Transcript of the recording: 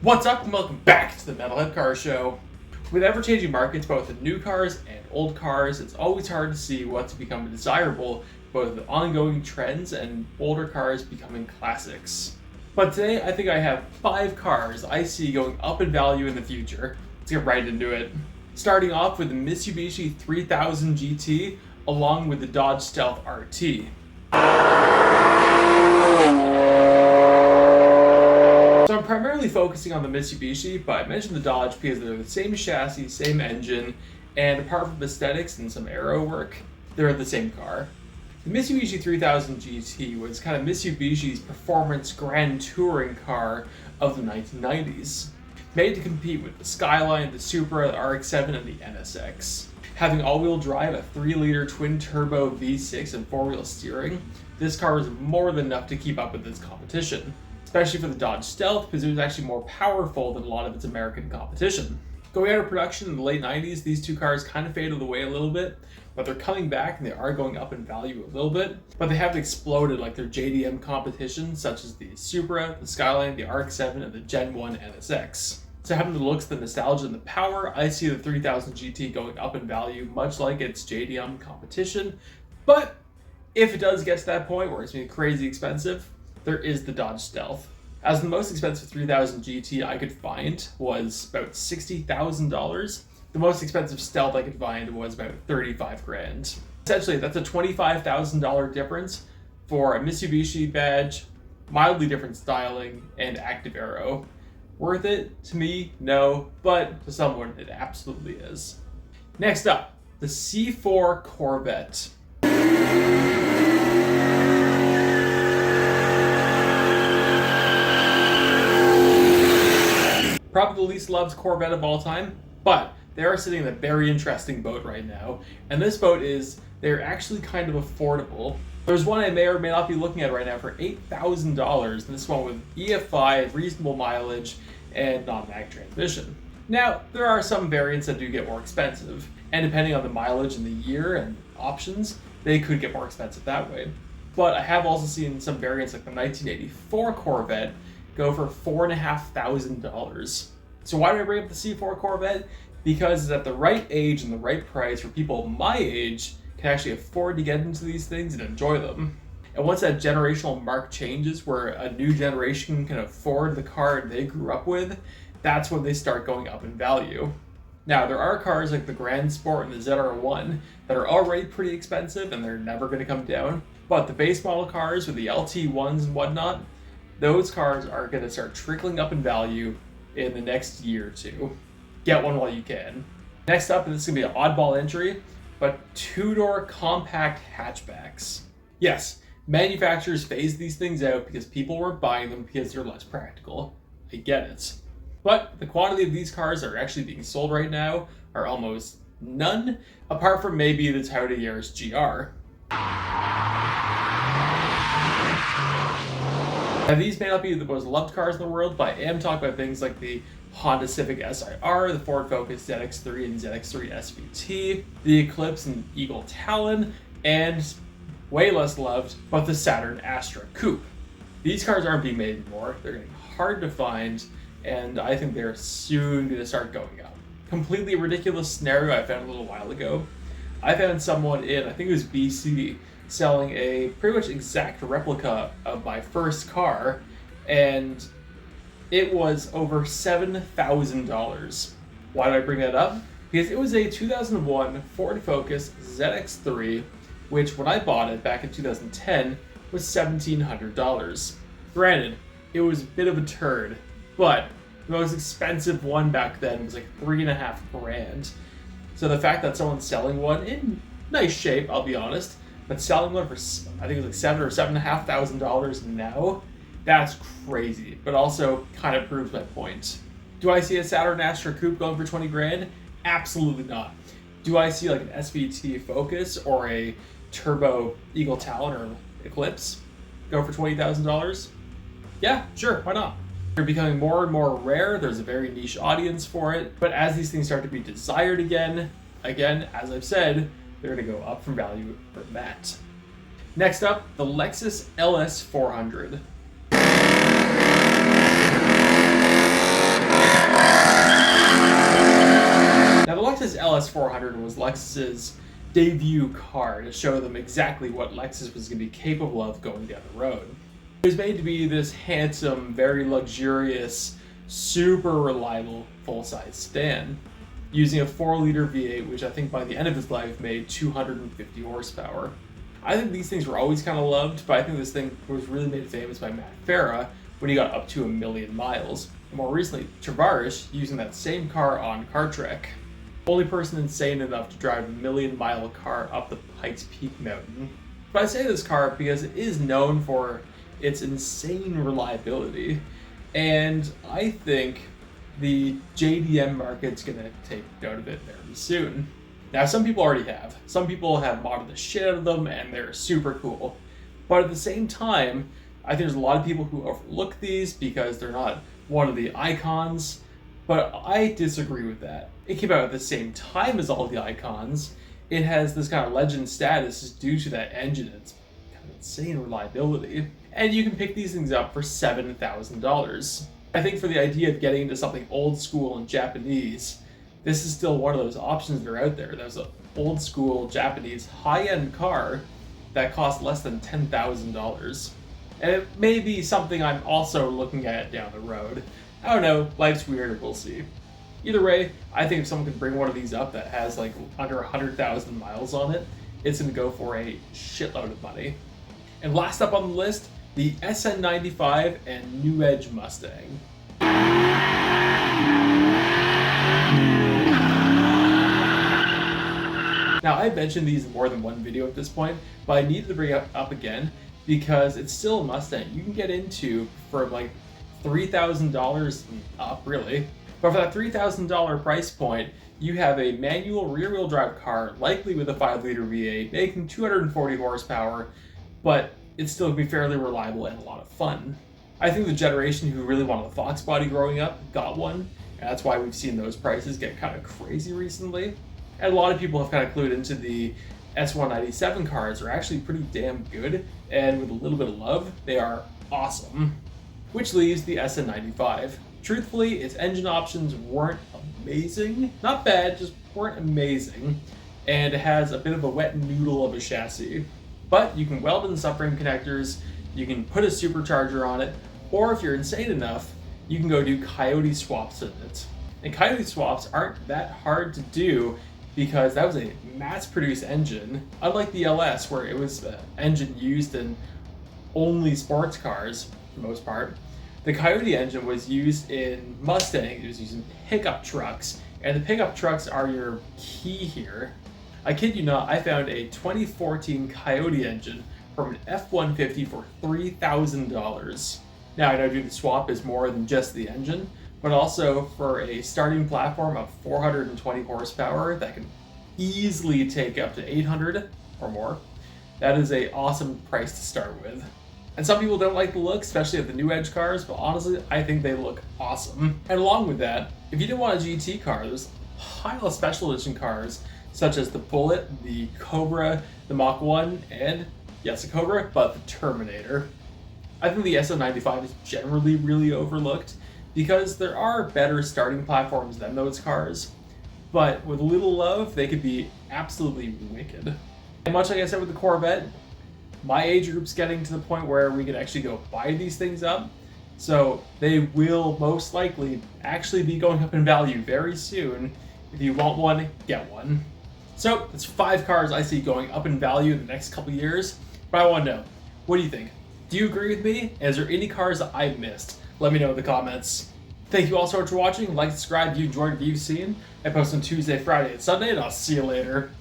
What's up and welcome back to the Metalhead Car Show. With ever-changing markets, both in new cars and old cars, it's always hard to see what's become desirable, both with ongoing trends and older cars becoming classics. But today, I think I have 5 cars I see going up in value in the future. Let's get right into it. Starting off with the Mitsubishi 3000 GT, along with the Dodge Stealth RT. So I'm primarily focusing on the Mitsubishi, but I mentioned the Dodge because they're the same chassis, same engine, and apart from aesthetics and some aero work, they're the same car. The Mitsubishi 3000 GT was kind of Mitsubishi's performance grand touring car of the 1990s, made to compete with the Skyline, the Supra, the RX-7, and the NSX. Having all-wheel drive, a 3-liter twin-turbo V6 and 4-wheel steering, this car was more than enough to keep up with its competition, especially for the Dodge Stealth because it was actually more powerful than a lot of its American competition. Going out of production in the late 90s, these two cars kind of faded away a little bit, but they're coming back and they are going up in value a little bit, but they haven't exploded like their JDM competition, such as the Supra, the Skyline, the RX-7, and the Gen 1 NSX. So having the looks, the nostalgia, and the power, I see the 3000 GT going up in value, much like its JDM competition, but if it does get to that point where it's being crazy expensive, there is the Dodge Stealth. As the most expensive 3000 GT I could find was about $60,000. The most expensive Stealth I could find was about $35,000. Essentially, that's a $25,000 difference for a Mitsubishi badge, mildly different styling, and active aero. Worth it? To me, no, but to someone it absolutely is. Next up, the C4 Corvette. Probably the least loved Corvette of all time, but they are sitting in a very interesting boat right now. And this boat they're actually kind of affordable. There's one I may or may not be looking at right now for $8,000, and this one with EFI, reasonable mileage, and non-mag transmission. Now, there are some variants that do get more expensive, and depending on the mileage and the year and options, they could get more expensive that way. But I have also seen some variants like the 1984 Corvette go for $4,500. So why do I bring up the C4 Corvette? Because it's at the right age and the right price for people my age can actually afford to get into these things and enjoy them. And once that generational mark changes where a new generation can afford the car they grew up with, that's when they start going up in value. Now, there are cars like the Grand Sport and the ZR1 that are already pretty expensive and they're never going to come down, but the base model cars with the LT1s and whatnot, those cars are going to start trickling up in value in the next year or two. Get one while you can. Next up, and this is going to be an oddball entry, but two-door compact hatchbacks. Yes, manufacturers phased these things out because people weren't buying them because they're less practical. I get it. But the quantity of these cars that are actually being sold right now are almost none, apart from maybe the Toyota Yaris GR. Now, these may not be the most loved cars in the world, but I am talking about things like the Honda Civic SIR, the Ford Focus ZX3 and ZX3 SVT, the Eclipse and Eagle Talon, and way less loved, but the Saturn Astra Coupe. These cars aren't being made anymore. They're getting hard to find, and I think they're soon going to start going up. Completely ridiculous scenario I found a little while ago. I found someone in, I think it was BC, selling a pretty much exact replica of my first car, and it was over $7,000. Why did I bring that up? Because it was a 2001 Ford Focus ZX3, which when I bought it back in 2010 was $1,700. Granted, it was a bit of a turd, but the most expensive one back then was like $3,500. So the fact that someone's selling one in nice shape, I'll be honest, but selling one for, I think it was like $7,000 or $7,500 now, that's crazy, but also kind of proves my point. Do I see a Saturn Astra Coupe going for $20,000? Absolutely not. Do I see like an SVT Focus or a turbo Eagle Talon or Eclipse go for $20,000? Yeah, sure, why not? They're becoming more and more rare. There's a very niche audience for it, but as these things start to be desired again, as I've said, they're going to go up from value from that. Next up, the Lexus LS 400. Altis LS400 was Lexus's debut car to show them exactly what Lexus was going to be capable of going down the road. It was made to be this handsome, very luxurious, super reliable full-size sedan, using a 4-liter V8, which I think by the end of its life made 250 horsepower. I think these things were always kind of loved, but I think this thing was really made famous by Matt Farah when he got up to 1 million miles. And more recently, Tavares using that same car on CarTrek. Only person insane enough to drive a 1 million mile car up the Pikes Peak mountain. But I say this car because it is known for its insane reliability, and I think the JDM market's gonna take note of it very soon. Now, some people already have. Some people have modded the shit out of them, and they're super cool. But at the same time, I think there's a lot of people who overlook these because they're not one of the icons, but I disagree with that. It came out at the same time as all the icons. It has this kind of legend status due to that engine. It's kind of insane reliability. And you can pick these things up for $7,000. I think for the idea of getting into something old school and Japanese, this is still one of those options that are out there. There's an old school Japanese high-end car that costs less than $10,000. And it may be something I'm also looking at down the road. I don't know, life's weird, we'll see. Either way, I think if someone can bring one of these up that has like under 100,000 miles on it, it's gonna go for a shitload of money. And last up on the list, the SN95 and New Edge Mustang. Now, I've mentioned these in more than one video at this point, but I needed to bring it up again because it's still a Mustang you can get into for like $3,000 up, really. But for that $3,000 price point, you have a manual rear-wheel drive car, likely with a 5-liter V8, making 240 horsepower, but it's still going to be fairly reliable and a lot of fun. I think the generation who really wanted a Fox body growing up got one, and that's why we've seen those prices get kind of crazy recently. And a lot of people have kind of clued into the S197 cars are actually pretty damn good, and with a little bit of love, they are awesome. Which leaves the SN95. Truthfully, its engine options weren't amazing. Not bad, just weren't amazing. And it has a bit of a wet noodle of a chassis. But you can weld in the subframe connectors, you can put a supercharger on it, or if you're insane enough, you can go do Coyote swaps in it. And Coyote swaps aren't that hard to do because that was a mass-produced engine, unlike the LS where it was an engine used in only sports cars for the most part. The Coyote engine was used in Mustang, it was used in pickup trucks, and the pickup trucks are your key here. I kid you not, I found a 2014 Coyote engine from an F-150 for $3,000. Now, I know doing the swap is more than just the engine, but also for a starting platform of 420 horsepower that can easily take up to 800 or more, that is an awesome price to start with. And some people don't like the look, especially of the New Edge cars, but honestly, I think they look awesome. And along with that, if you didn't want a GT car, there's a pile of special edition cars such as the Bullet, the Cobra, the Mach 1, and yes, the Cobra, but the Terminator. I think the SN95 is generally really overlooked because there are better starting platforms than those cars, but with a little love, they could be absolutely wicked. And much like I said with the Corvette, my age group's getting to the point where we can actually go buy these things up, so they will most likely actually be going up in value very soon. If you want one, get one. So that's 5 cars I see going up in value in the next couple years, but I want to know, what do you think? Do you agree with me? And is there any cars that I missed? Let me know in the comments. Thank you all so much for watching. Like, subscribe if you enjoyed what you've seen. I post on Tuesday, Friday, and Sunday, and I'll see you later.